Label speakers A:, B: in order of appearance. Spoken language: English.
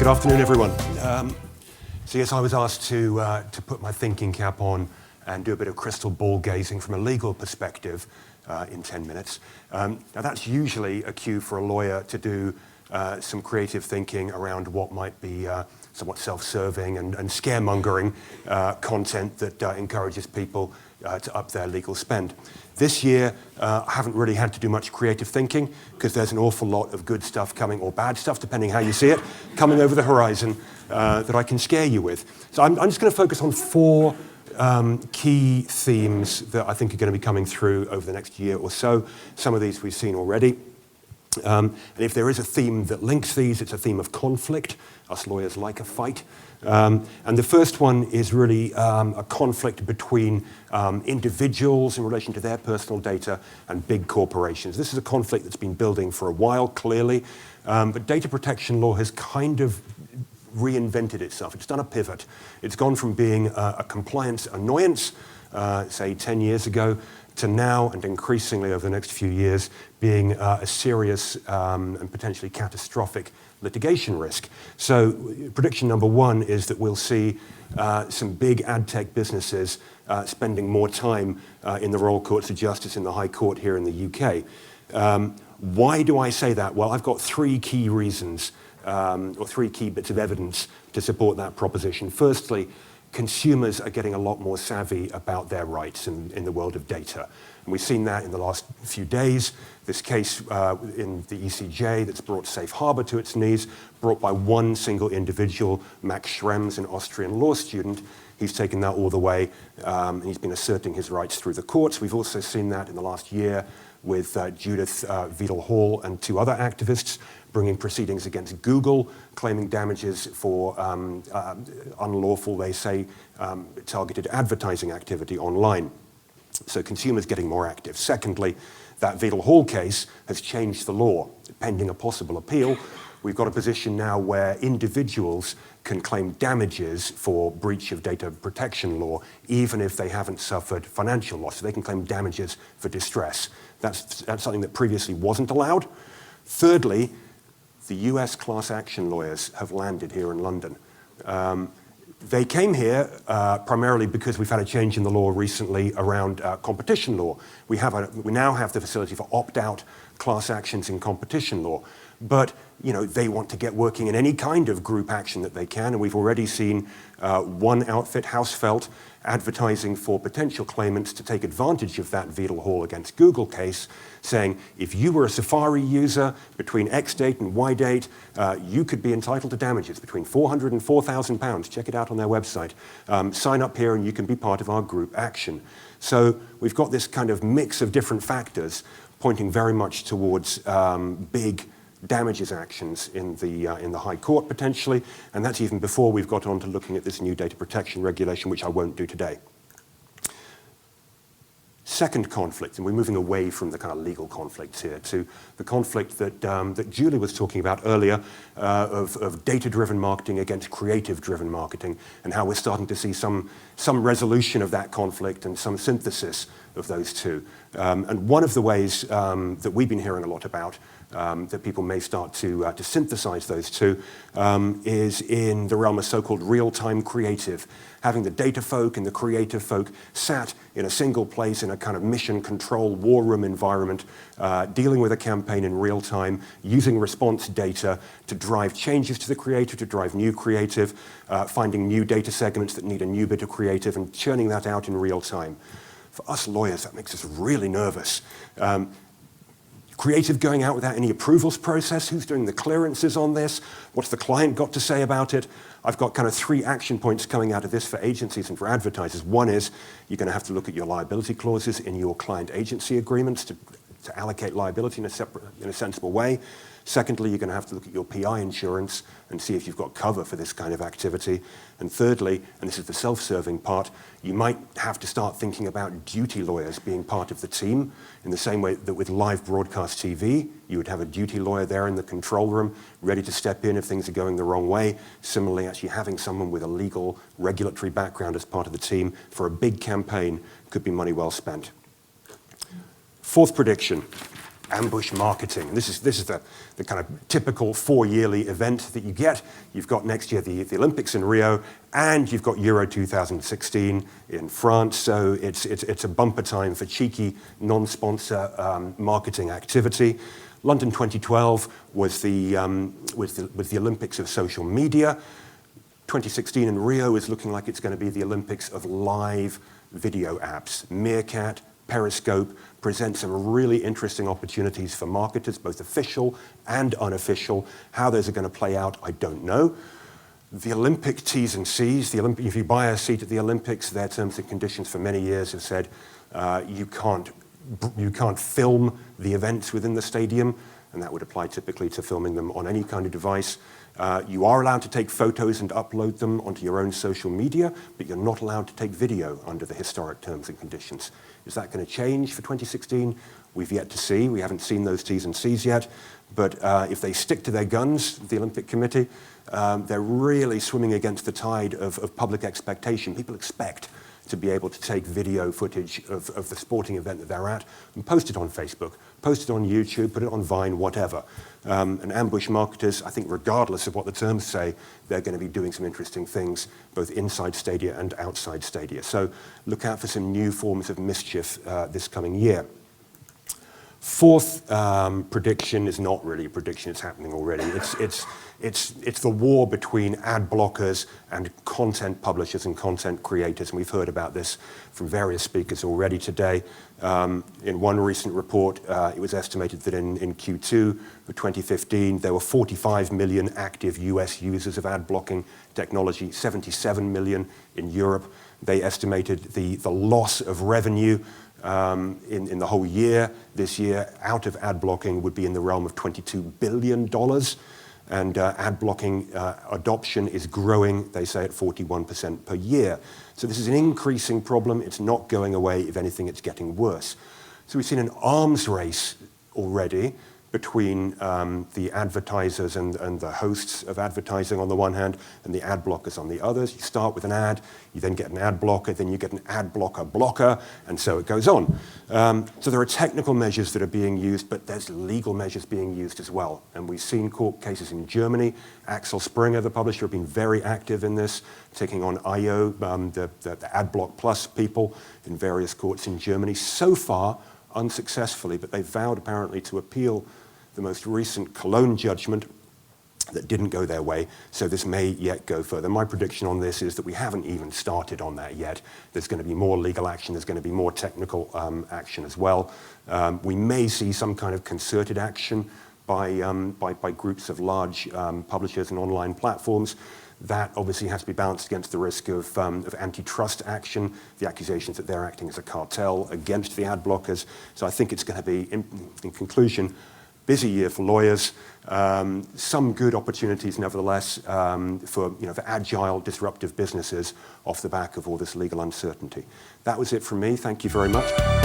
A: Good afternoon, everyone. So yes, I was asked to put my thinking cap on and do a bit of crystal ball gazing from a legal perspective in 10 minutes. Now that's usually a cue for a lawyer to do some creative thinking around what might be somewhat self-serving and scaremongering content that encourages people to up their legal spend. This year, I haven't really had to do much creative thinking because there's an awful lot of good stuff coming, or bad stuff, depending how you see it, coming over the horizon that I can scare you with. So I'm just going to focus on four key themes that I think are going to be coming through over the next year or so. Some of these we've seen already. And if there is a theme that links these, it's a theme of conflict. Us lawyers like a fight. And the first one is really a conflict between individuals in relation to their personal data and big corporations. This is a conflict that's been building for a while, clearly, but data protection law has kind of reinvented itself. It's done a pivot. It's gone from being a compliance annoyance, say 10 years ago, to now, and increasingly over the next few years, being a serious and potentially catastrophic litigation risk. So prediction number one is that we'll see some big ad tech businesses spending more time in the Royal Courts of Justice in the High Court here in the UK. Why do I say that? Well, I've got three key reasons, or three key bits of evidence to support that proposition. Firstly, consumers are getting a lot more savvy about their rights in the world of data. And we've seen that in the last few days. This case in the ECJ that's brought safe harbor to its knees, brought by one single individual, Max Schrems, an Austrian law student. He's taken that all the way, and he's been asserting his rights through the courts. We've also seen that in the last year with Judith Wiedel-Hall and two other activists bringing proceedings against Google, claiming damages for unlawful, they say, targeted advertising activity online. So consumers getting more active. Secondly, that Wiedel-Hall case has changed the law. Pending a possible appeal, we've got a position now where individuals can claim damages for breach of data protection law, even if they haven't suffered financial loss. So they can claim damages for distress. That's something that previously wasn't allowed. Thirdly, the US class action lawyers have landed here in London. They came here primarily because we've had a change in the law recently around competition law. We now have the facility for opt-out class actions in competition law. But they want to get working in any kind of group action that they can, and we've already seen one outfit, Hausfeld, advertising for potential claimants to take advantage of that Wiedel-Hall against Google case, saying if you were a Safari user between X date and Y date, you could be entitled to damages between £400 and £4,000. Check it out on their website. Sign up here and you can be part of our group action. So we've got this kind of mix of different factors pointing very much towards big damages actions in the High Court potentially, and that's even before we've got on to looking at this new data protection regulation, which I won't do today. Second conflict, and we're moving away from the kind of legal conflicts here to the conflict that Julie was talking about earlier of data-driven marketing against creative-driven marketing, and how we're starting to see some resolution of that conflict and some synthesis of those two. And one of the ways that we've been hearing a lot about that people may start to synthesize those two is in the realm of so-called real-time creative, having the data folk and the creative folk sat in a single place in a kind of mission control war room environment, dealing with a campaign in real time, using response data to drive changes to the creative, to drive new creative, finding new data segments that need a new bit of creative and churning that out in real time. For us lawyers, that makes us really nervous. Creative going out without any approvals process. Who's doing the clearances on this? What's the client got to say about it? I've got kind of three action points coming out of this for agencies and for advertisers. One is you're going to have to look at your liability clauses in your client-agency agreements to allocate liability in a sensible way. Secondly, you're going to have to look at your PI insurance and see if you've got cover for this kind of activity. And thirdly, and this is the self-serving part, you might have to start thinking about duty lawyers being part of the team in the same way that with live broadcast TV, you would have a duty lawyer there in the control room ready to step in if things are going the wrong way. Similarly, actually having someone with a legal regulatory background as part of the team for a big campaign could be money well spent. Fourth prediction. ambush marketing. And this is the kind of typical 4-yearly event that you get. You've got next year the Olympics in Rio, and you've got Euro 2016 in France. So it's a bumper time for cheeky non-sponsor marketing activity. London 2012 was the Olympics of social media. 2016 in Rio is looking like it's going to be the Olympics of live video apps. Meerkat, Periscope present some really interesting opportunities for marketers, both official and unofficial. How those are going to play out, I don't know. The Olympic T's and C's, if you buy a seat at the Olympics, their terms and conditions for many years have said you can't film the events within the stadium, and that would apply typically to filming them on any kind of device. You are allowed to take photos and upload them onto your own social media, but you're not allowed to take video under the historic terms and conditions. Is that going to change for 2016? We've yet to see. We haven't seen those T's and C's yet. But if they stick to their guns, the Olympic Committee, they're really swimming against the tide of public expectation. People expect to be able to take video footage of the sporting event that they're at and post it on Facebook, post it on YouTube, put it on Vine, whatever. And ambush marketers, I think regardless of what the terms say, they're going to be doing some interesting things, both inside stadia and outside stadia. So look out for some new forms of mischief this coming year. Fourth prediction is not really a prediction, it's happening already. It's the war between ad blockers and content publishers and content creators, and we've heard about this from various speakers already today. In one recent report, it was estimated that in Q2 of 2015, there were 45 million active US users of ad blocking technology, 77 million in Europe. They estimated the loss of revenue in the whole year, this year, out of ad blocking would be in the realm of $22 billion. And ad blocking adoption is growing, they say, at 41% per year. So this is an increasing problem. It's not going away. If anything, it's getting worse. So we've seen an arms race already between the advertisers and the hosts of advertising on the one hand and the ad blockers on the others. You start with an ad, you then get an ad blocker, then you get an ad blocker, and so it goes on. So there are technical measures that are being used, but there's legal measures being used as well. And we've seen court cases in Germany. Axel Springer, the publisher, have been very active in this, taking on IO, the AdBlock Plus people in various courts in Germany. So far, unsuccessfully, but they vowed apparently to appeal the most recent Cologne judgment that didn't go their way, so this may yet go further. My prediction on this is that we haven't even started on that yet. There's going to be more legal action, there's going to be more technical action as well. We may see some kind of concerted action by groups of large publishers and online platforms. That obviously has to be balanced against the risk of antitrust action, the accusations that they're acting as a cartel against the ad blockers. So I think it's going to be, in conclusion, busy year for lawyers. Some good opportunities, nevertheless, for agile, disruptive businesses off the back of all this legal uncertainty. That was it from me. Thank you very much.